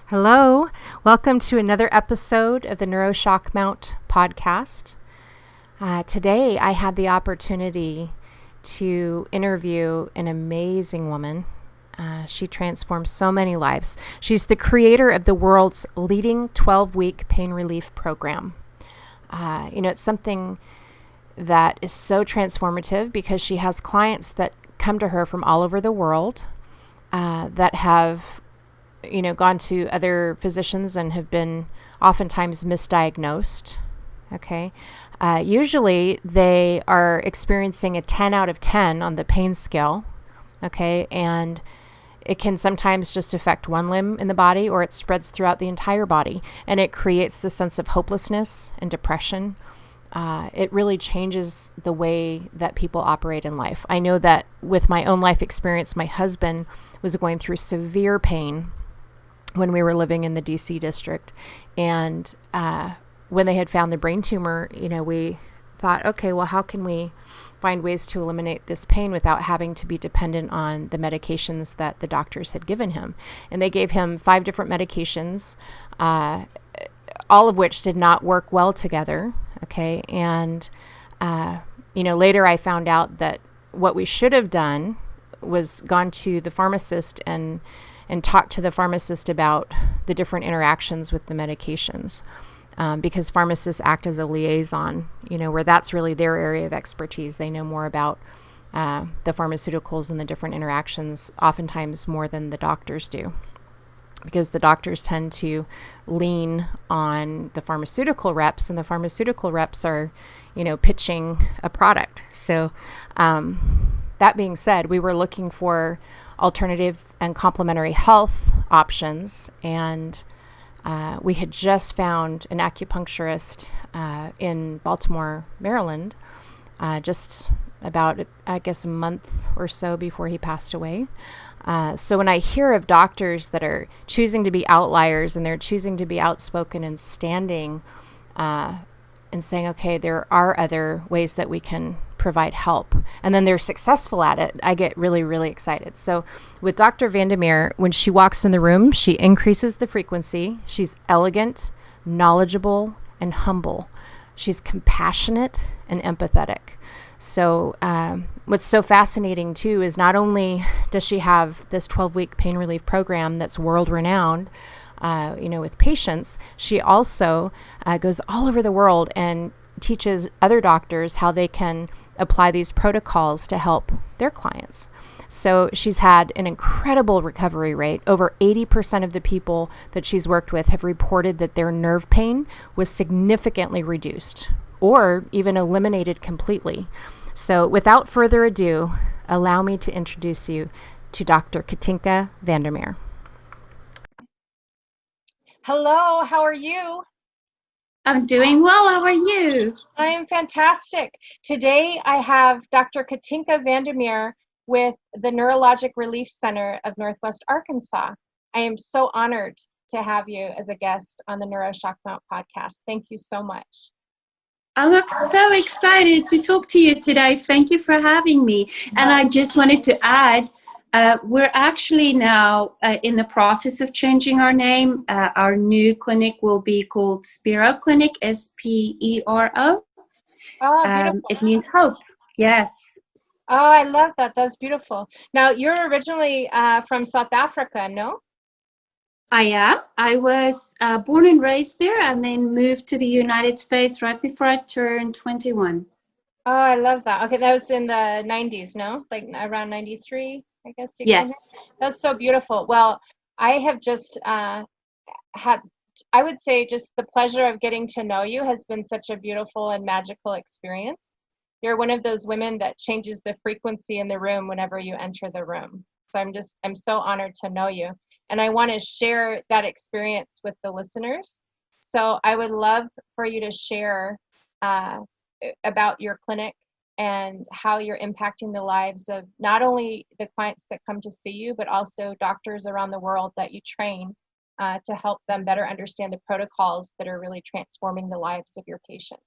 Hello, welcome to another episode of the Neuroshock Mount podcast. Today I had the opportunity to interview an amazing woman. She transforms so many lives. She's the creator of the world's leading 12-week pain relief program. It's something that is so transformative because she has clients that come to her from all over the world that have gone to other physicians and have been oftentimes misdiagnosed. Okay. Usually they are experiencing a 10 out of 10 on the pain scale. Okay. And it can sometimes just affect one limb in the body, or it spreads throughout the entire body, and it creates a sense of hopelessness and depression. It really changes the way that people operate in life. I know that with my own life experience, my husband was going through severe pain when we were living in the DC district. And when they had found the brain tumor, we thought, okay, well, how can we find ways to eliminate this pain without having to be dependent on the medications that the doctors had given him? And they gave him 5 different medications, all of which did not work well together. Okay. And, later I found out that what we should have done was gone to the pharmacist and talk to the pharmacist about the different interactions with the medications, because pharmacists act as a liaison, where that's really their area of expertise. They know more about the pharmaceuticals and the different interactions, oftentimes more than the doctors do, because the doctors tend to lean on the pharmaceutical reps, and the pharmaceutical reps are, pitching a product. So that being said, we were looking for alternative and complementary health options, and we had just found an acupuncturist in Baltimore, Maryland, just about, I guess, a month or so before he passed away. So when I hear of doctors that are choosing to be outliers, and they're choosing to be outspoken and standing and saying, okay, there are other ways that we can provide help, and then they're successful at it, I get really, really excited. So with Dr. Van Der Merwe, when she walks in the room, she increases the frequency. She's elegant, knowledgeable, and humble. She's compassionate and empathetic. So what's so fascinating too is not only does she have this 12-week pain relief program that's world-renowned, with patients, she also goes all over the world and teaches other doctors how they can apply these protocols to help their clients. So she's had an incredible recovery rate. Over 80% of the people that she's worked with have reported that their nerve pain was significantly reduced or even eliminated completely. So without further ado, allow me to introduce you to Dr. Katinka Van Der Merwe. Hello, how are you? I'm doing well. How are you? I am fantastic. Today I have Dr. Katinka Van Der Merwe with the Neurologic Relief Center of Northwest Arkansas. I am so honored to have you as a guest on the Neuroshock Mount podcast. Thank you so much. I'm so excited to talk to you today. Thank you for having me. And I just wanted to add, we're actually now in the process of changing our name. Our new clinic will be called Spero Clinic, Spero. Oh, it means hope. Yes. Oh, I love that. That's beautiful. Now, you're originally from South Africa, no? I am. I was born and raised there, and then moved to the United States right before I turned 21. Oh, I love that. Okay, that was in the 90s, no? Like around 93, I guess you came here? Yes. That's so beautiful. Well, I have just had, I would say, just the pleasure of getting to know you has been such a beautiful and magical experience. You're one of those women that changes the frequency in the room whenever you enter the room. So I'm so honored to know you. And I want to share that experience with the listeners. So I would love for you to share about your clinic and how you're impacting the lives of not only the clients that come to see you, but also doctors around the world that you train to help them better understand the protocols that are really transforming the lives of your patients.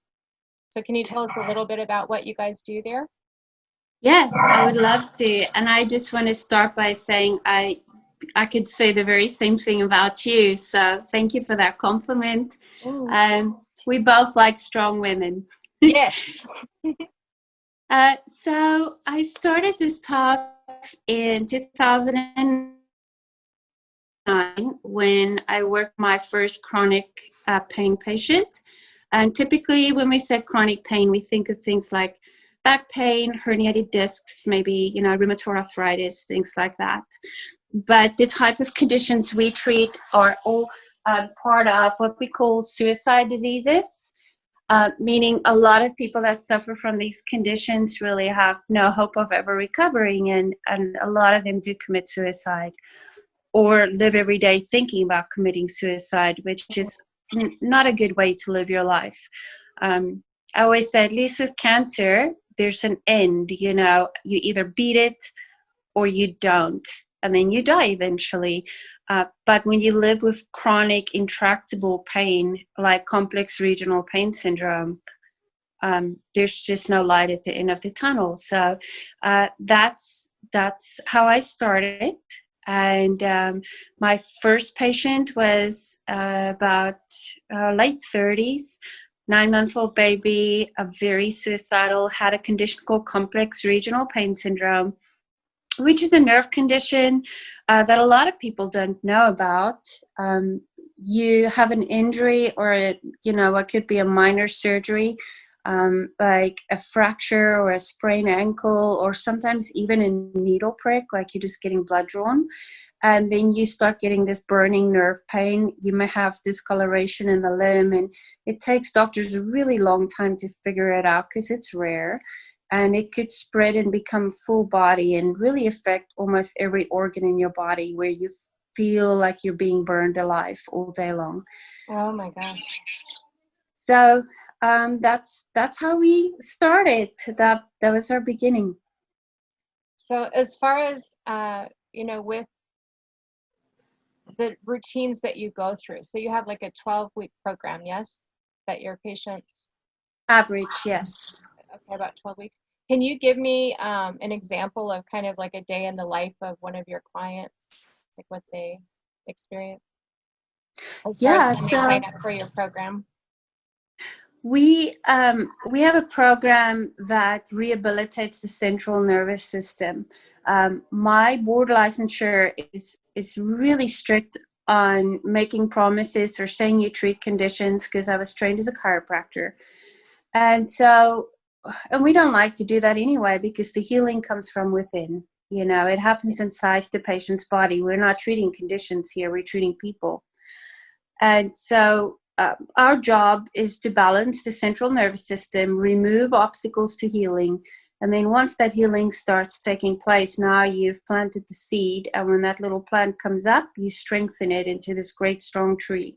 So can you tell us a little bit about what you guys do there? Yes, I would love to. And I just want to start by saying I I could say the very same thing about you. So thank you for that compliment. We both like strong women. Yes. So I started this path in 2009 when I worked my first chronic pain patient. And typically when we say chronic pain, we think of things like back pain, herniated discs, maybe, rheumatoid arthritis, things like that. But the type of conditions we treat are all part of what we call suicide diseases, meaning a lot of people that suffer from these conditions really have no hope of ever recovering, and a lot of them do commit suicide or live every day thinking about committing suicide, which is not a good way to live your life. I always say, at least with cancer, there's an end. You either beat it or you don't, and then you die eventually. But when you live with chronic, intractable pain, like complex regional pain syndrome, there's just no light at the end of the tunnel. So that's how I started. And my first patient was about late 30s, 9-month-old baby, a very suicidal, had a condition called complex regional pain syndrome, which is a nerve condition that a lot of people don't know about. You have an injury, or what could be a minor surgery, like a fracture or a sprained ankle, or sometimes even a needle prick, like you're just getting blood drawn. And then you start getting this burning nerve pain. You may have discoloration in the limb, and it takes doctors a really long time to figure it out because it's rare. And it could spread and become full body and really affect almost every organ in your body, where you feel like you're being burned alive all day long. Oh my gosh. So that's how we started. That was our beginning. So as far as with the routines that you go through, so you have like a 12-week program, yes, that your patients Average, yes. Okay, about 12 weeks. Can you give me an example of kind of like a day in the life of one of your clients, like what they experience as far as when they sign up for your program? We have a program that rehabilitates the central nervous system. My board licensure is really strict on making promises or saying you treat conditions, because I was trained as a chiropractor. And we don't like to do that anyway, because the healing comes from within. It happens inside the patient's body. We're not treating conditions here. We're treating people. And so our job is to balance the central nervous system, remove obstacles to healing. And then once that healing starts taking place, now you've planted the seed. And when that little plant comes up, you strengthen it into this great strong tree.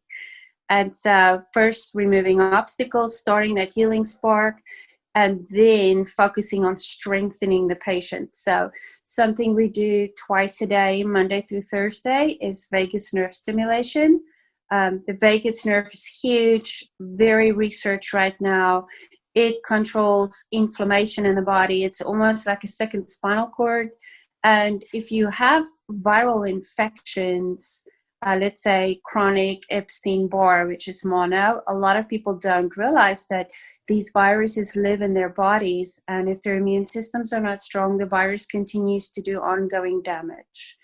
And so first removing obstacles, starting that healing spark, and then focusing on strengthening the patient. So something we do twice a day, Monday through Thursday, is vagus nerve stimulation. The vagus nerve is huge, very researched right now. It controls inflammation in the body. It's almost like a second spinal cord. And if you have viral infections, let's say chronic Epstein-Barr, which is mono, a lot of people don't realize that these viruses live in their bodies. And if their immune systems are not strong, the virus continues to do ongoing damage.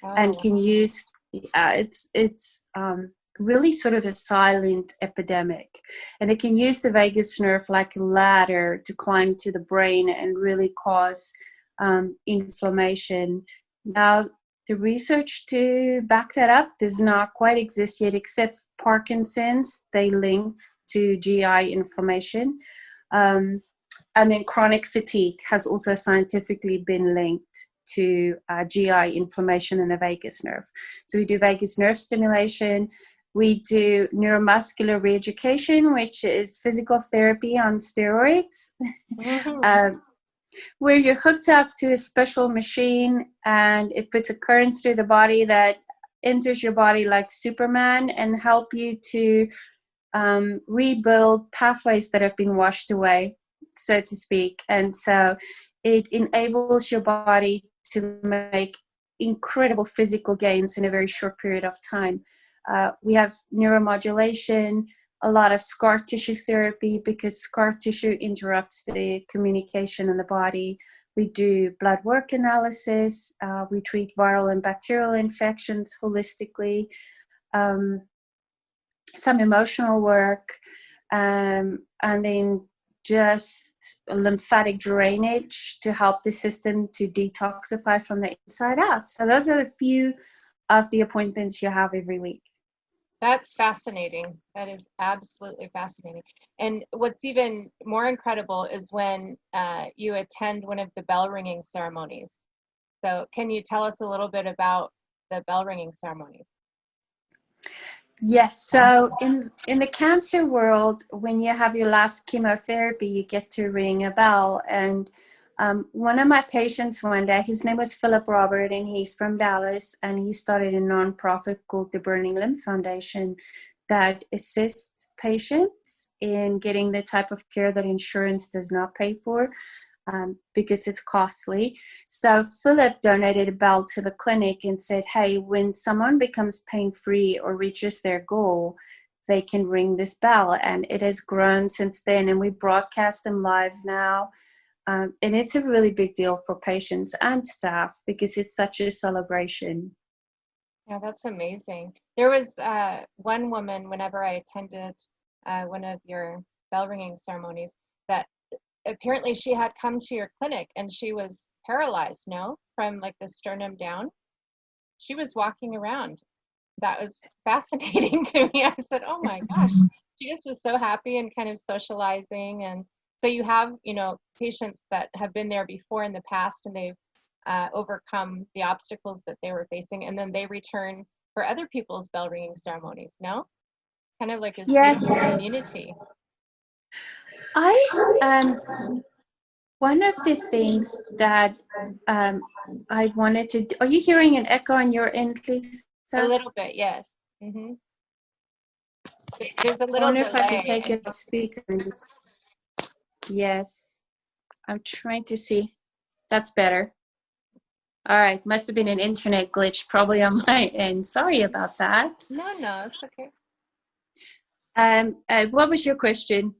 And can use, it's really sort of a silent epidemic. And it can use the vagus nerve like a ladder to climb to the brain and really cause inflammation. Now, the research to back that up does not quite exist yet, except Parkinson's. They linked to GI inflammation. And then chronic fatigue has also scientifically been linked to GI inflammation in the vagus nerve. So we do vagus nerve stimulation. We do neuromuscular reeducation, which is physical therapy on steroids. Mm-hmm. Where you're hooked up to a special machine, and it puts a current through the body that enters your body like Superman and help you to rebuild pathways that have been washed away, so to speak. And so it enables your body to make incredible physical gains in a very short period of time. We have neuromodulation, a lot of scar tissue therapy, because scar tissue interrupts the communication in the body. We do blood work analysis. We treat viral and bacterial infections holistically. Some emotional work, and then just lymphatic drainage to help the system to detoxify from the inside out. So those are a few of the appointments you have every week. That's fascinating. That is absolutely fascinating. And what's even more incredible is when you attend one of the bell ringing ceremonies. So can you tell us a little bit about the bell ringing ceremonies? Yes. So in the cancer world, when you have your last chemotherapy, you get to ring a bell. And one of my patients one day, his name was Philip Robert, and he's from Dallas, and he started a nonprofit called the Burning Limb Foundation that assists patients in getting the type of care that insurance does not pay for. Because it's costly. So Philip donated a bell to the clinic and said, hey, when someone becomes pain-free or reaches their goal, they can ring this bell. And it has grown since then, and we broadcast them live now. And it's a really big deal for patients and staff because it's such a celebration. Yeah, that's amazing. There was one woman, whenever I attended one of your bell ringing ceremonies, that apparently she had come to your clinic and she was paralyzed, no, from like the sternum down. She was walking around. That was fascinating to me. I said, oh my gosh, she just was so happy and kind of socializing. And so you have, patients that have been there before in the past, and they've overcome the obstacles that they were facing, and then they return for other people's bell ringing ceremonies, no? Kind of like this beautiful community. One of the things that I wanted to do, are you hearing an echo on your end, Lisa? A little bit, yes. Mm-hmm. There's a little I wonder delay. if I can take it off speaker. Yes, I'm trying to see. That's better. All right, must have been an internet glitch probably on my end. Sorry about that. No, it's okay. What was your question?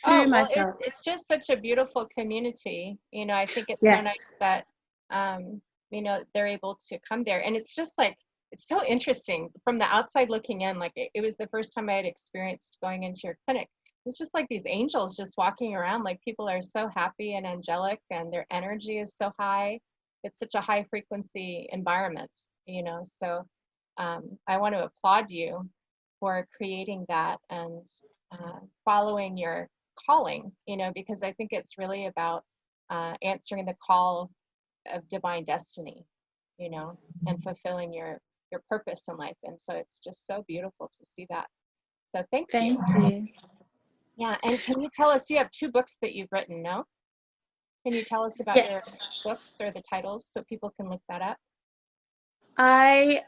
It's just such a beautiful community. I think it's so nice that, they're able to come there. And it's just like, it's so interesting from the outside looking in. Like it was the first time I had experienced going into your clinic. It's just like these angels just walking around. Like people are so happy and angelic, and their energy is so high. It's such a high frequency environment, so I want to applaud you for creating that and following your calling, because I think it's really about answering the call of divine destiny, and fulfilling your purpose in life. And so it's just so beautiful to see that. So thank you. Yeah. And can you tell us, you have 2 books that you've written, no? Can you tell us about your books or the titles so people can look that up? I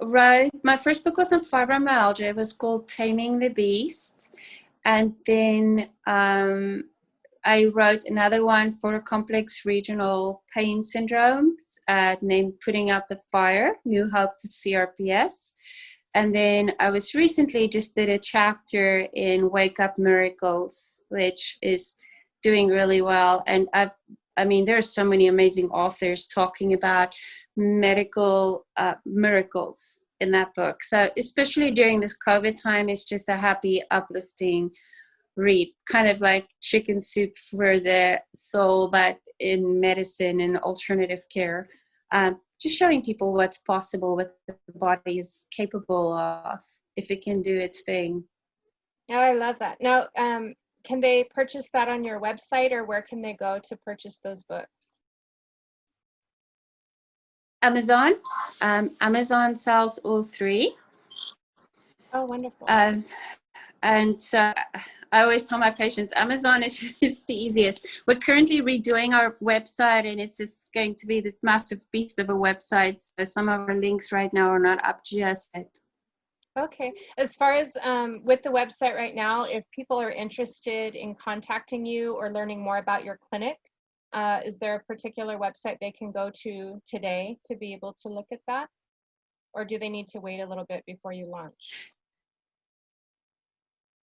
wrote, my first book was on fibromyalgia. It was called Taming the Beast. And then I wrote another one for complex regional pain syndromes named Putting Out the Fire, New Hope for CRPS. And then I was recently just did a chapter in Wake Up Miracles, which is doing really well. And there are so many amazing authors talking about medical miracles in that book. So especially during this COVID time, it's just a happy, uplifting read, kind of like chicken soup for the soul, but in medicine and alternative care. Just showing people what's possible, what the body is capable of, if it can do its thing. Oh, I love that. Now, can they purchase that on your website, or where can they go to purchase those books? Amazon. Amazon sells all 3. Oh, wonderful. And so I always tell my patients, Amazon is the easiest. We're currently redoing our website, and it's just going to be this massive beast of a website. So some of our links right now are not up just yet. Okay. As far as with the website right now, if people are interested in contacting you or learning more about your clinic, is there a particular website they can go to today to be able to look at that? Or do they need to wait a little bit before you launch?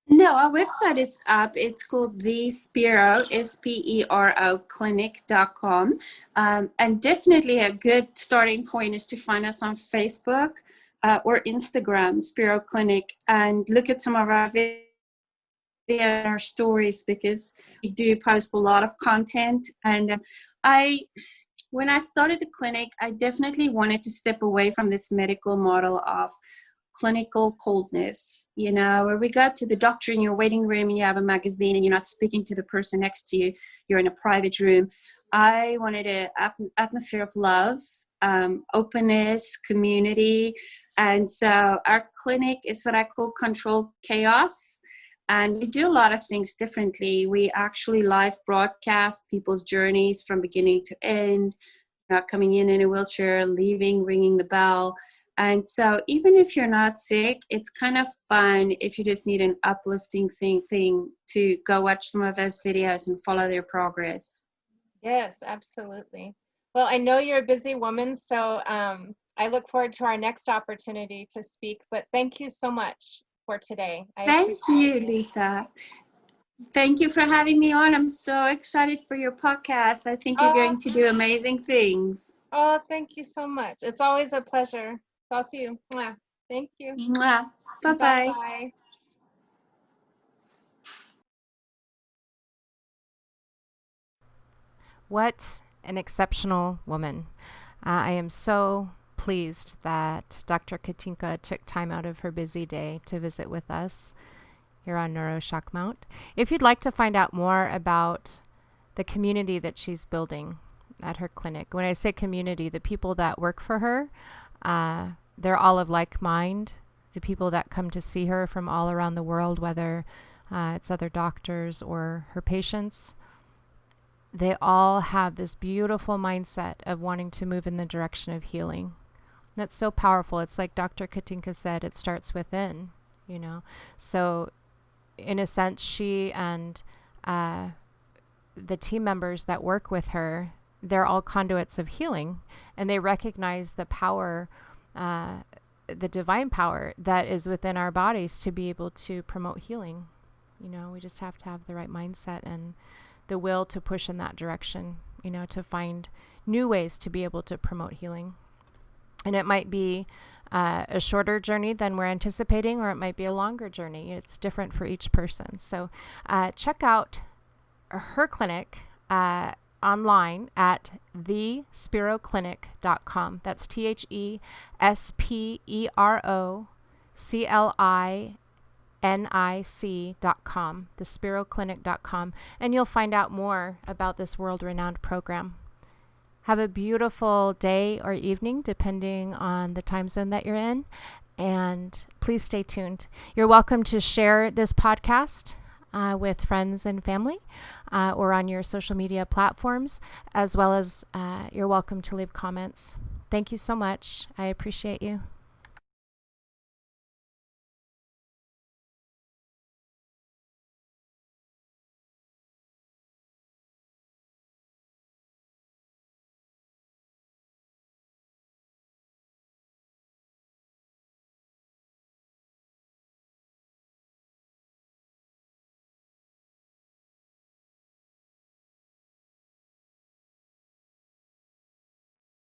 No, our website is up. It's called the Spero, Spero Clinic.com. And definitely a good starting point is to find us on Facebook or Instagram, Spero Clinic, and look at some of our videos and our stories, because we do post a lot of content. And when I started the clinic, I definitely wanted to step away from this medical model of clinical coldness, where we go to the doctor in your waiting room and you have a magazine and you're not speaking to the person next to you, you're in a private room. I wanted an atmosphere of love, openness, community. And so our clinic is what I call controlled chaos. And we do a lot of things differently. We actually live broadcast people's journeys from beginning to end, coming in a wheelchair, leaving, ringing the bell. And so even if you're not sick, it's kind of fun if you just need an uplifting thing to go watch some of those videos and follow their progress. Yes, absolutely. Well, I know you're a busy woman, so I look forward to our next opportunity to speak. But thank you so much for today. Thank you, Lisa. Thank you for having me on. I'm so excited for your podcast. I think you're going to do amazing things. Oh, thank you so much. It's always a pleasure. I'll see you. Mwah. Thank you. Mwah. Bye-bye. Bye-bye. What an exceptional woman. I am so pleased that Dr. Katinka took time out of her busy day to visit with us here on NeuroShock Mount. If you'd like to find out more about the community that she's building at her clinic, when I say community, the people that work for her, they're all of like mind. The people that come to see her from all around the world, whether it's other doctors or her patients, they all have this beautiful mindset of wanting to move in the direction of healing. That's so powerful. It's like Dr. Katinka said, it starts within, So in a sense, she and the team members that work with her, they're all conduits of healing, and they recognize the power, the divine power that is within our bodies to be able to promote healing. We just have to have the right mindset and the will to push in that direction, to find new ways to be able to promote healing. And it might be a shorter journey than we're anticipating, or it might be a longer journey. It's different for each person. So check out her clinic online at thesperoclinic.com. That's TheSperoclinic.com, thesperoclinic.com, and you'll find out more about this world-renowned program. Have a beautiful day or evening, depending on the time zone that you're in, and please stay tuned. You're welcome to share this podcast with friends and family or on your social media platforms, as well as you're welcome to leave comments. Thank you so much. I appreciate you.